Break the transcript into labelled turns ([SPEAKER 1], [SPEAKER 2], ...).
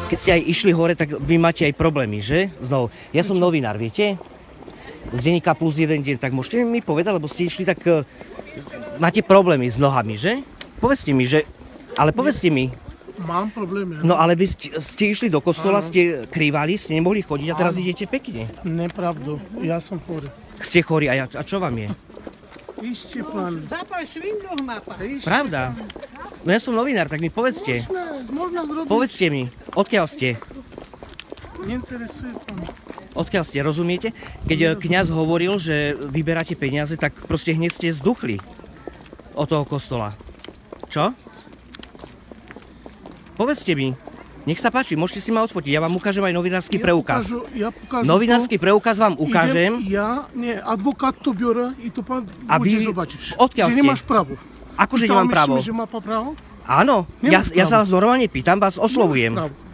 [SPEAKER 1] keď ste aj išli hore, tak vy máte aj problémy, že? Znovu. Ja som novinár, viete? Z denníka Plus jeden deň, tak môžete mi povedať, lebo ste išli, tak máte problémy s nohami, že? Povedzte mi, že... Ale povedzte mi.
[SPEAKER 2] Mám problémy.
[SPEAKER 1] No ale vy ste išli do kostola, ste krývali, ste nemohli chodiť a teraz idete pekne.
[SPEAKER 2] Nepravdu, ja som chorý.
[SPEAKER 1] Ste chorí a čo vám je?
[SPEAKER 2] Ešte pán.
[SPEAKER 1] Pravda? No ja som novinár, tak mi povedzte.
[SPEAKER 2] Možno zrobiť.
[SPEAKER 1] Povedzte mi, odkiaľ ste?
[SPEAKER 2] Neinteresuje pán.
[SPEAKER 1] Odkiaľ ste, rozumiete? Keď kňaz hovoril, že vyberáte peniaze, tak proste hneď ste zduchli od toho kostola. Čo? Povedzte mi. Nech sa páči, môžete si ma odfotiť. Ja vám ukážem aj novinársky preukaz.
[SPEAKER 2] Ja ukážu
[SPEAKER 1] Novinársky preukaz vám ukážem.
[SPEAKER 2] Advokát to biorę i to pan
[SPEAKER 1] vy
[SPEAKER 2] zobaczysz.
[SPEAKER 1] Odkiaľ
[SPEAKER 2] že
[SPEAKER 1] ste?
[SPEAKER 2] nemáš právo.
[SPEAKER 1] Akože nemám právo?
[SPEAKER 2] Že má právo?
[SPEAKER 1] Áno, ja sa vás normálne pýtam, vás oslovujem.
[SPEAKER 2] Nemáš právo.